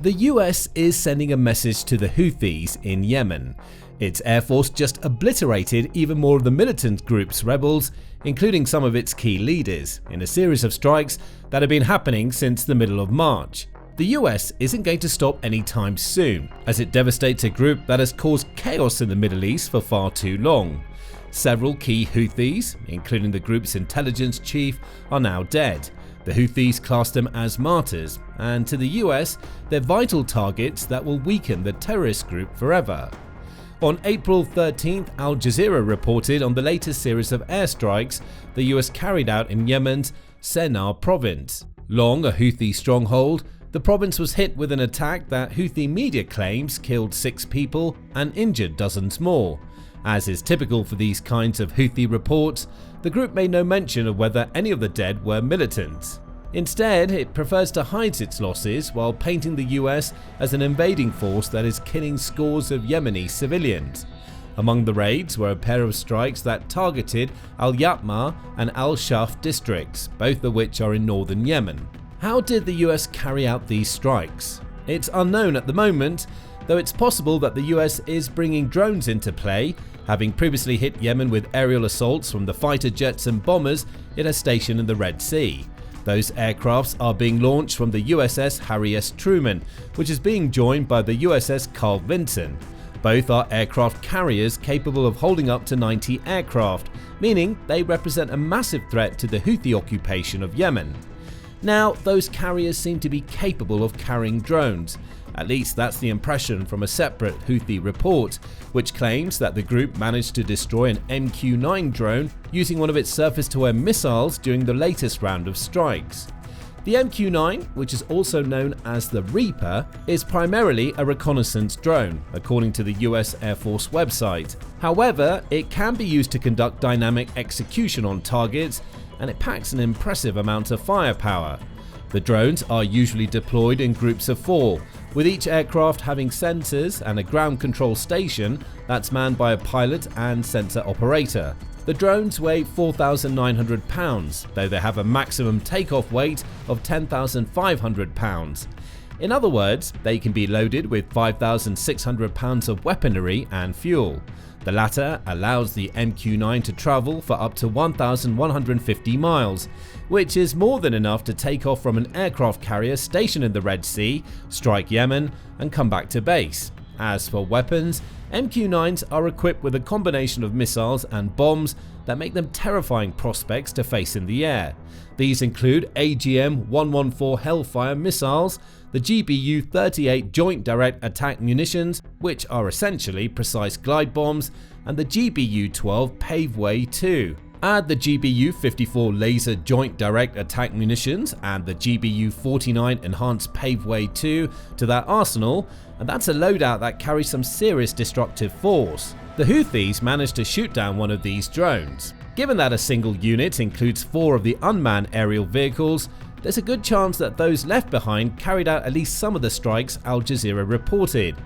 The US is sending a message to the Houthis in Yemen. Its air force just obliterated even more of the militant group's rebels, including some of its key leaders, in a series of strikes that have been happening since the middle of March. The US isn't going to stop anytime soon, as it devastates a group that has caused chaos in the Middle East for far too long. Several key Houthis, including the group's intelligence chief, are now dead. The Houthis class them as martyrs, and to the US, they're vital targets that will weaken the terrorist group forever. On April 13th, Al Jazeera reported on the latest series of airstrikes the US carried out in Yemen's Sanaa province. Long a Houthi stronghold, the province was hit with an attack that Houthi media claims killed 6 people and injured dozens more. As is typical for these kinds of Houthi reports, the group made no mention of whether any of the dead were militants. Instead, it prefers to hide its losses while painting the US as an invading force that is killing scores of Yemeni civilians. Among the raids were a pair of strikes that targeted Al-Yatma and Al-Shaf districts, both of which are in northern Yemen. How did the US carry out these strikes? It's unknown at the moment, though it's possible that the US is bringing drones into play, having previously hit Yemen with aerial assaults from the fighter jets and bombers it has stationed in the Red Sea. Those aircrafts are being launched from the USS Harry S. Truman, which is being joined by the USS Vinson. Both are aircraft carriers capable of holding up to 90 aircraft, meaning they represent a massive threat to the Houthi occupation of Yemen. Now, those carriers seem to be capable of carrying drones. At least that's the impression from a separate Houthi report, which claims that the group managed to destroy an MQ-9 drone using one of its surface-to-air missiles during the latest round of strikes. The MQ-9, which is also known as the Reaper, is primarily a reconnaissance drone, according to the US Air Force website. However, it can be used to conduct dynamic execution on targets, and it packs an impressive amount of firepower. The drones are usually deployed in groups of 4, with each aircraft having sensors and a ground control station that's manned by a pilot and sensor operator. The drones weigh 4,900 pounds, though they have a maximum takeoff weight of 10,500 pounds. In other words, they can be loaded with 5,600 pounds of weaponry and fuel. The latter allows the MQ-9 to travel for up to 1,150 miles, which is more than enough to take off from an aircraft carrier stationed in the Red Sea, strike Yemen, and come back to base. As for weapons, MQ-9s are equipped with a combination of missiles and bombs that make them terrifying prospects to face in the air. These include AGM-114 Hellfire missiles, the GBU-38 Joint Direct Attack munitions, which are essentially precise glide bombs, and the GBU-12 Paveway 2. Add the GBU-54 Laser Joint Direct Attack munitions and the GBU-49 Enhanced Paveway 2 to that arsenal, and that's a loadout that carries some serious destructive force. The Houthis managed to shoot down one of these drones. Given that a single unit includes 4 of the unmanned aerial vehicles, there's a good chance that those left behind carried out at least some of the strikes Al Jazeera reported.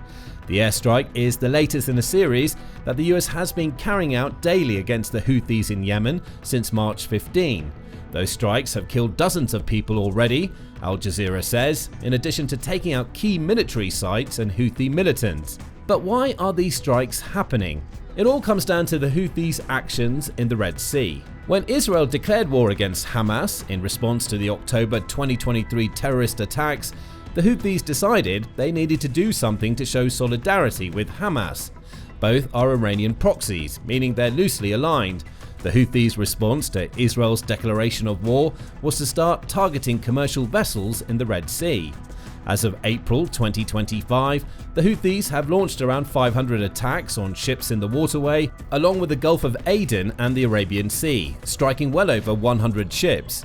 The airstrike is the latest in a series that the US has been carrying out daily against the Houthis in Yemen since March 15. Those strikes have killed dozens of people already, Al Jazeera says, in addition to taking out key military sites and Houthi militants. But why are these strikes happening? It all comes down to the Houthis' actions in the Red Sea. When Israel declared war against Hamas in response to the October 2023 terrorist attacks, the Houthis decided they needed to do something to show solidarity with Hamas. Both are Iranian proxies, meaning they're loosely aligned. The Houthis' response to Israel's declaration of war was to start targeting commercial vessels in the Red Sea. As of April 2025, the Houthis have launched around 500 attacks on ships in the waterway, along with the Gulf of Aden and the Arabian Sea, striking well over 100 ships.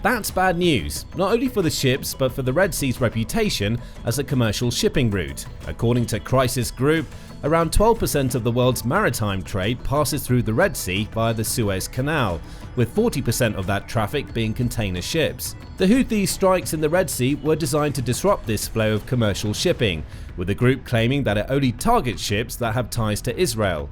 That's bad news, not only for the ships but for the Red Sea's reputation as a commercial shipping route. According to Crisis Group, around 12% of the world's maritime trade passes through the Red Sea via the Suez Canal, with 40% of that traffic being container ships. The Houthi strikes in the Red Sea were designed to disrupt this flow of commercial shipping, with the group claiming that it only targets ships that have ties to Israel.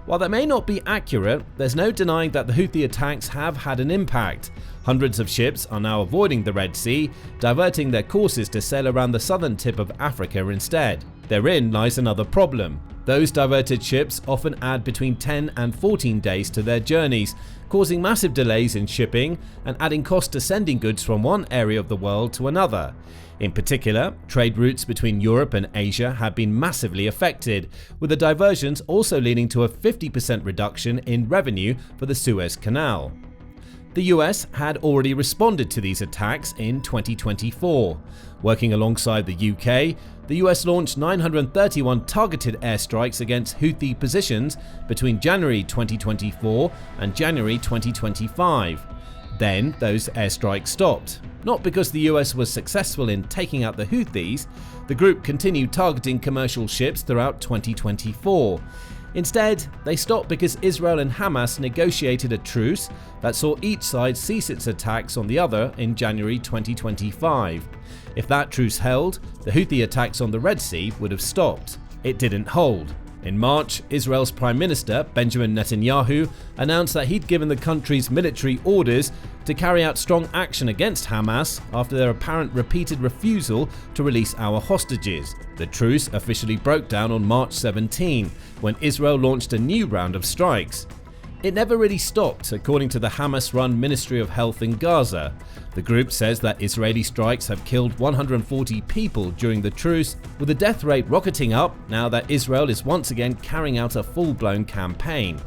While that may not be accurate, there's no denying that the Houthi attacks have had an impact. Hundreds of ships are now avoiding the Red Sea, diverting their courses to sail around the southern tip of Africa instead. Therein lies another problem. Those diverted ships often add between 10 and 14 days to their journeys, causing massive delays in shipping and adding cost to sending goods from one area of the world to another. In particular, trade routes between Europe and Asia have been massively affected, with the diversions also leading to a 50% reduction in revenue for the Suez Canal. The US had already responded to these attacks in 2024. Working alongside the UK, the US launched 931 targeted airstrikes against Houthi positions between January 2024 and January 2025. Then those airstrikes stopped. Not because the US was successful in taking out the Houthis, the group continued targeting commercial ships throughout 2024. Instead, they stopped because Israel and Hamas negotiated a truce that saw each side cease its attacks on the other in January 2025. If that truce held, the Houthi attacks on the Red Sea would have stopped. It didn't hold. In March, Israel's Prime Minister Benjamin Netanyahu announced that he'd given the country's military orders to carry out strong action against Hamas after their apparent repeated refusal to release our hostages. The truce officially broke down on March 17, when Israel launched a new round of strikes. It never really stopped, according to the Hamas-run Ministry of Health in Gaza. The group says that Israeli strikes have killed 140 people during the truce, with the death rate rocketing up now that Israel is once again carrying out a full-blown campaign.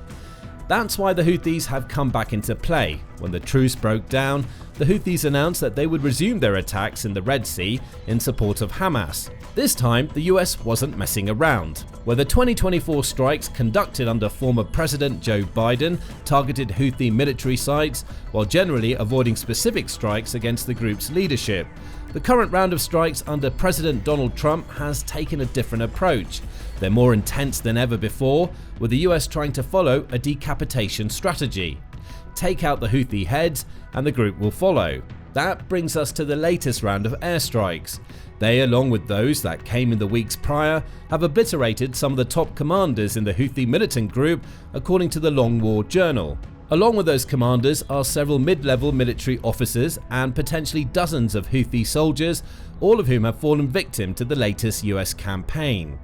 That's why the Houthis have come back into play. When the truce broke down, the Houthis announced that they would resume their attacks in the Red Sea in support of Hamas. This time, the US wasn't messing around. Where the 2024 strikes conducted under former President Joe Biden targeted Houthi military sites, while generally avoiding specific strikes against the group's leadership. The current round of strikes under President Donald Trump has taken a different approach. They're more intense than ever before, with the US trying to follow a decapitation strategy. Take out the Houthi heads and the group will follow. That brings us to the latest round of airstrikes. They, along with those that came in the weeks prior, have obliterated some of the top commanders in the Houthi militant group, according to the Long War Journal. Along with those commanders are several mid-level military officers and potentially dozens of Houthi soldiers, all of whom have fallen victim to the latest US campaign.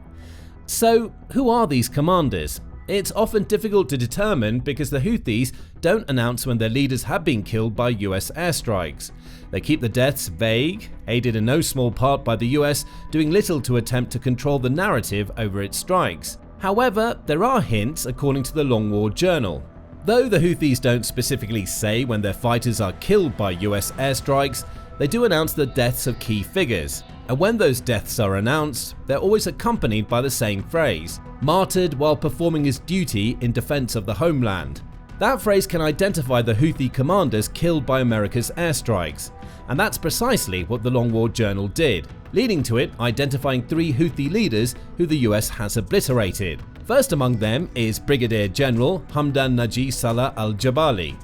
So, who are these commanders? It's often difficult to determine because the Houthis don't announce when their leaders have been killed by US airstrikes. They keep the deaths vague, aided in no small part by the US doing little to attempt to control the narrative over its strikes. However, there are hints according to the Long War Journal. Though the Houthis don't specifically say when their fighters are killed by US airstrikes, they do announce the deaths of key figures. And when those deaths are announced, they're always accompanied by the same phrase, martyred while performing his duty in defense of the homeland. That phrase can identify the Houthi commanders killed by America's airstrikes. And that's precisely what the Long War Journal did, leading to it identifying 3 Houthi leaders who the US has obliterated. First among them is Brigadier General Hamdan Naji Salah al-Jabali.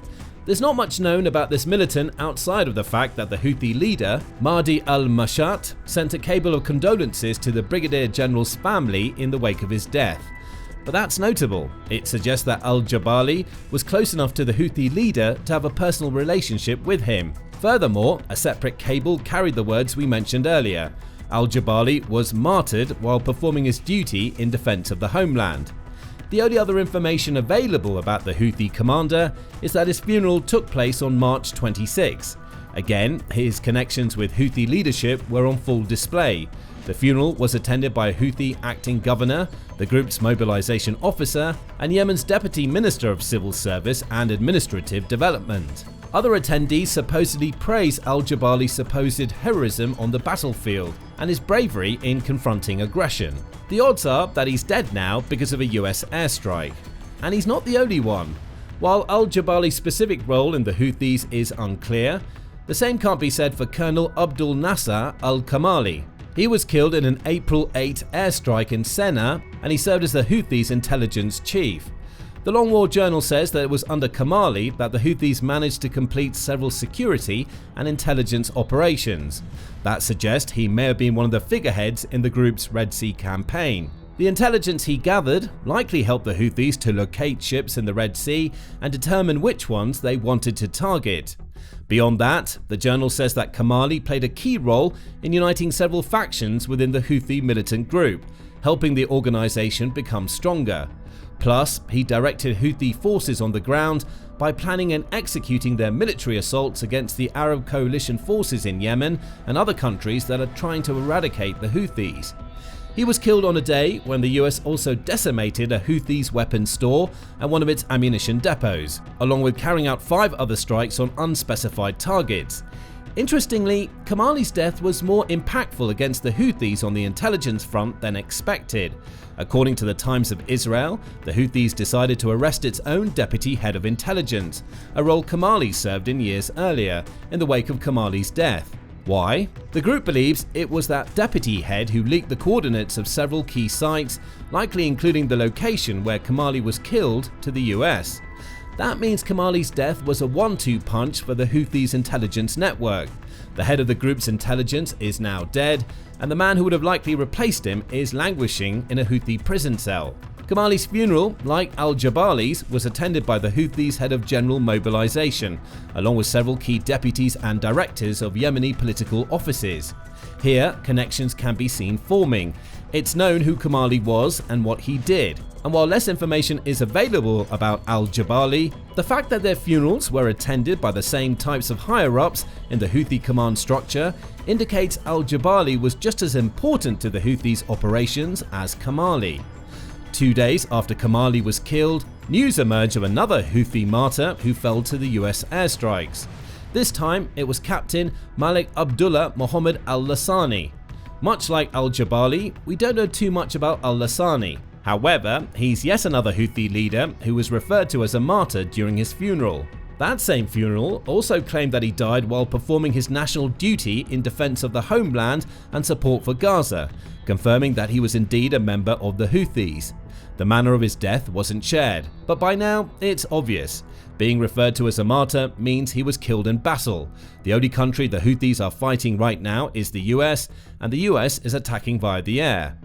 There's not much known about this militant outside of the fact that the Houthi leader, Mahdi al-Mashat, sent a cable of condolences to the Brigadier General's family in the wake of his death. But that's notable. It suggests that al-Jabali was close enough to the Houthi leader to have a personal relationship with him. Furthermore, a separate cable carried the words we mentioned earlier. Al-Jabali was martyred while performing his duty in defense of the homeland. The only other information available about the Houthi commander is that his funeral took place on March 26. Again, his connections with Houthi leadership were on full display. The funeral was attended by a Houthi acting governor, the group's mobilization officer, and Yemen's deputy minister of civil service and administrative development. Other attendees supposedly praise al-Jabali's supposed heroism on the battlefield and his bravery in confronting aggression. The odds are that he's dead now because of a US airstrike. And he's not the only one. While al-Jabali's specific role in the Houthis is unclear, the same can't be said for Colonel Abdul Nasser al-Kamali. He was killed in an April 8 airstrike in Sanaa, and he served as the Houthis' intelligence chief. The Long War Journal says that it was under Kamali that the Houthis managed to complete several security and intelligence operations. That suggests he may have been one of the figureheads in the group's Red Sea campaign. The intelligence he gathered likely helped the Houthis to locate ships in the Red Sea and determine which ones they wanted to target. Beyond that, the journal says that Kamali played a key role in uniting several factions within the Houthi militant group, helping the organization become stronger. Plus, he directed Houthi forces on the ground by planning and executing their military assaults against the Arab coalition forces in Yemen and other countries that are trying to eradicate the Houthis. He was killed on a day when the US also decimated a Houthis weapons store and one of its ammunition depots, along with carrying out 5 other strikes on unspecified targets. Interestingly, Kamali's death was more impactful against the Houthis on the intelligence front than expected. According to the Times of Israel, the Houthis decided to arrest its own deputy head of intelligence, a role Kamali served in years earlier, in the wake of Kamali's death. Why? The group believes it was that deputy head who leaked the coordinates of several key sites, likely including the location where Kamali was killed, to the US. That means Kamali's death was a 1-2 punch for the Houthis' intelligence network. The head of the group's intelligence is now dead, and the man who would have likely replaced him is languishing in a Houthi prison cell. Kamali's funeral, like al-Jabali's, was attended by the Houthis' head of general mobilization, along with several key deputies and directors of Yemeni political offices. Here, connections can be seen forming. It's known who Kamali was and what he did. And while less information is available about al-Jabali, the fact that their funerals were attended by the same types of higher-ups in the Houthi command structure indicates al-Jabali was just as important to the Houthis' operations as Kamali. 2 days after Kamali was killed, news emerged of another Houthi martyr who fell to the US airstrikes. This time, it was Captain Malik Abdullah Mohammed al-Lassani. Much like al-Jabali, we don't know too much about al-Lassani. However, he's yet another Houthi leader who was referred to as a martyr during his funeral. That same funeral also claimed that he died while performing his national duty in defense of the homeland and support for Gaza, confirming that he was indeed a member of the Houthis. The manner of his death wasn't shared, but by now it's obvious. Being referred to as a martyr means he was killed in battle. The only country the Houthis are fighting right now is the US, and the US is attacking via the air.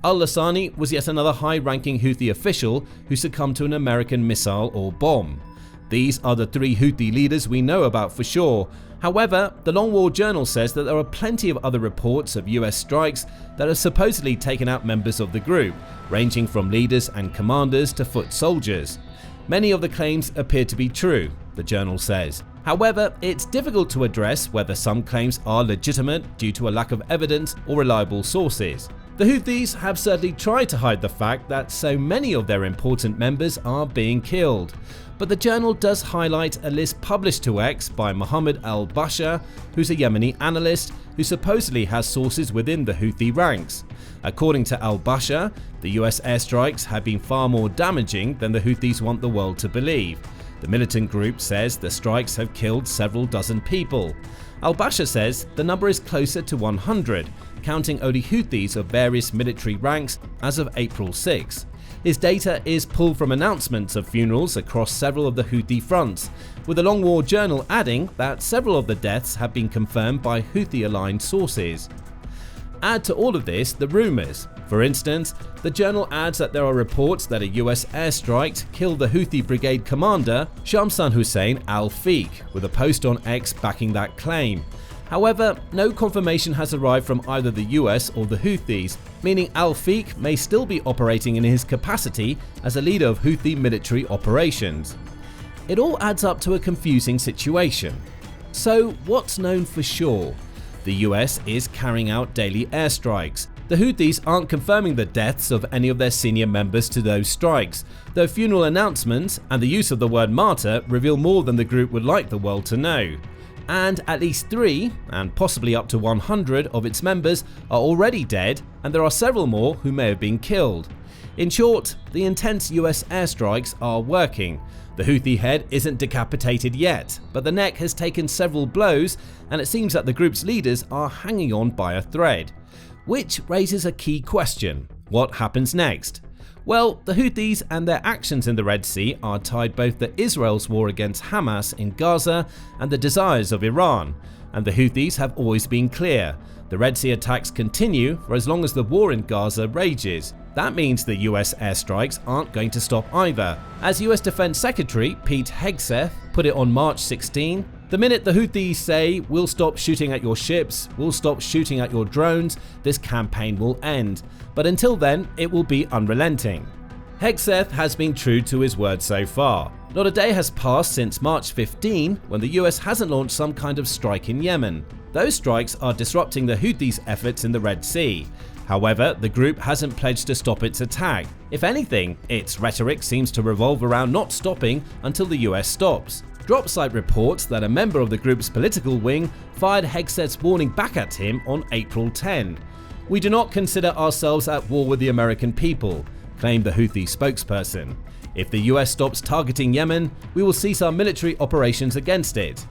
Al-Lassani was yet another high-ranking Houthi official who succumbed to an American missile or bomb. These are the 3 Houthi leaders we know about for sure. However, the Long War Journal says that there are plenty of other reports of US strikes that have supposedly taken out members of the group, ranging from leaders and commanders to foot soldiers. Many of the claims appear to be true, the journal says. However, it's difficult to address whether some claims are legitimate due to a lack of evidence or reliable sources. The Houthis have certainly tried to hide the fact that so many of their important members are being killed, but the journal does highlight a list published to X by Mohammed al-Bashar, who's a Yemeni analyst who supposedly has sources within the Houthi ranks. According to al-Bashar, the US airstrikes have been far more damaging than the Houthis want the world to believe. The militant group says the strikes have killed several dozen people. Al-Bashar says the number is closer to 100, counting only Houthis of various military ranks as of April 6. His data is pulled from announcements of funerals across several of the Houthi fronts, with the Long War Journal adding that several of the deaths have been confirmed by Houthi-aligned sources. Add to all of this the rumours. For instance, the journal adds that there are reports that a US airstrike killed the Houthi brigade commander Shamsan Hussein al-Fiq, with a post on X backing that claim. However, no confirmation has arrived from either the US or the Houthis, meaning al-Fiq may still be operating in his capacity as a leader of Houthi military operations. It all adds up to a confusing situation. So, what's known for sure? The US is carrying out daily airstrikes. The Houthis aren't confirming the deaths of any of their senior members to those strikes, though funeral announcements and the use of the word martyr reveal more than the group would like the world to know. And at least 3, and possibly up to 100 of its members are already dead, and there are several more who may have been killed. In short, the intense US airstrikes are working. The Houthi head isn't decapitated yet, but the neck has taken several blows, and it seems that the group's leaders are hanging on by a thread. Which raises a key question: what happens next? Well, the Houthis and their actions in the Red Sea are tied both to Israel's war against Hamas in Gaza and the desires of Iran, and the Houthis have always been clear: the Red Sea attacks continue for as long as the war in Gaza rages. That means the US airstrikes aren't going to stop either. As US Defense Secretary Pete Hegseth put it on March 16, the minute the Houthis say, "We'll stop shooting at your ships, we'll stop shooting at your drones," this campaign will end. But until then, it will be unrelenting. Hegseth has been true to his word so far. Not a day has passed since March 15 when the US hasn't launched some kind of strike in Yemen. Those strikes are disrupting the Houthis' efforts in the Red Sea. However, the group hasn't pledged to stop its attack. If anything, its rhetoric seems to revolve around not stopping until the US stops. Dropsite reports that a member of the group's political wing fired Hegseth's warning back at him on April 10. "We do not consider ourselves at war with the American people," claimed the Houthi spokesperson. "If the US stops targeting Yemen, we will cease our military operations against it."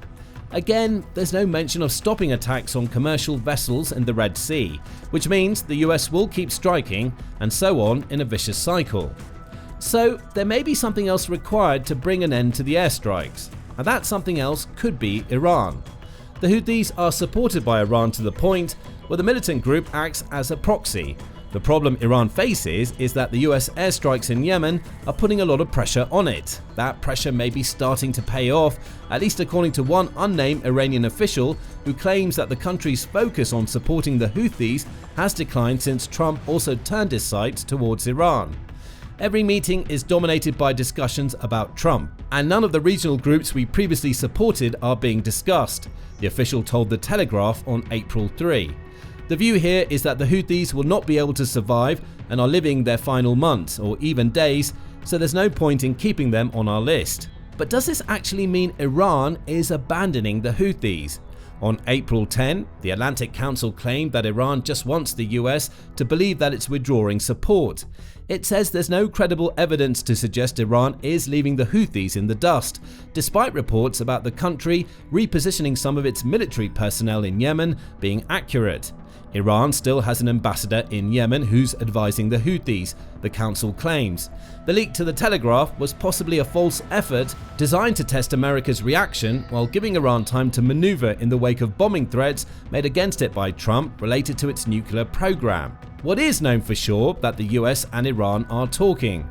Again, there's no mention of stopping attacks on commercial vessels in the Red Sea, which means the US will keep striking, and so on in a vicious cycle. So there may be something else required to bring an end to the airstrikes, and that something else could be Iran. The Houthis are supported by Iran to the point where the militant group acts as a proxy. The problem Iran faces is that the US airstrikes in Yemen are putting a lot of pressure on it. That pressure may be starting to pay off, at least according to one unnamed Iranian official who claims that the country's focus on supporting the Houthis has declined since Trump also turned his sights towards Iran. Every meeting is dominated by discussions about Trump, and none of the regional groups we previously supported are being discussed, the official told The Telegraph on April 3. The view here is that the Houthis will not be able to survive and are living their final months or even days, so there's no point in keeping them on our list. But does this actually mean Iran is abandoning the Houthis? On April 10, the Atlantic Council claimed that Iran just wants the US to believe that it's withdrawing support. It says there's no credible evidence to suggest Iran is leaving the Houthis in the dust, despite reports about the country repositioning some of its military personnel in Yemen being accurate. Iran still has an ambassador in Yemen who's advising the Houthis, the council claims. The leak to The Telegraph was possibly a false effort designed to test America's reaction while giving Iran time to maneuver in the wake of bombing threats made against it by Trump related to its nuclear program. What is known for sure that the US and Iran are talking.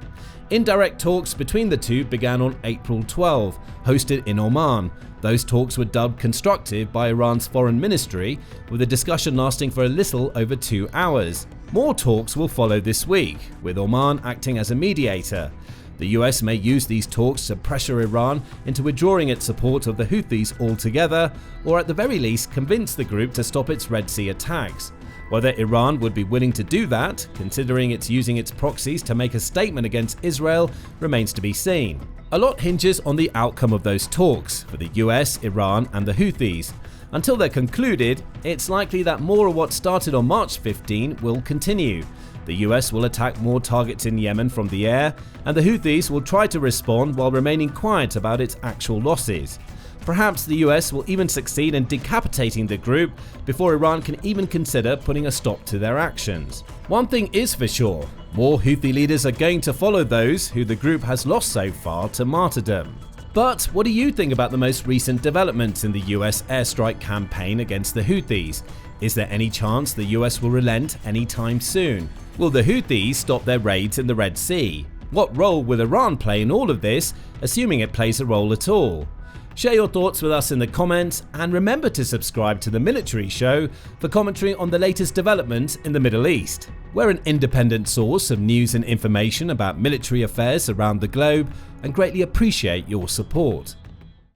Indirect talks between the two began on April 12, hosted in Oman. Those talks were dubbed constructive by Iran's foreign ministry, with a discussion lasting for a little over 2 hours. More talks will follow this week, with Oman acting as a mediator. The US may use these talks to pressure Iran into withdrawing its support of the Houthis altogether, or at the very least convince the group to stop its Red Sea attacks. Whether Iran would be willing to do that, considering it's using its proxies to make a statement against Israel, remains to be seen. A lot hinges on the outcome of those talks for the US, Iran and the Houthis. Until they're concluded, it's likely that more of what started on March 15 will continue. The US will attack more targets in Yemen from the air, and the Houthis will try to respond while remaining quiet about its actual losses. Perhaps the US will even succeed in decapitating the group before Iran can even consider putting a stop to their actions. One thing is for sure, more Houthi leaders are going to follow those who the group has lost so far to martyrdom. But what do you think about the most recent developments in the US airstrike campaign against the Houthis? Is there any chance the US will relent anytime soon? Will the Houthis stop their raids in the Red Sea? What role will Iran play in all of this, assuming it plays a role at all? Share your thoughts with us in the comments, and remember to subscribe to The Military Show for commentary on the latest developments in the Middle East. We're an independent source of news and information about military affairs around the globe and greatly appreciate your support.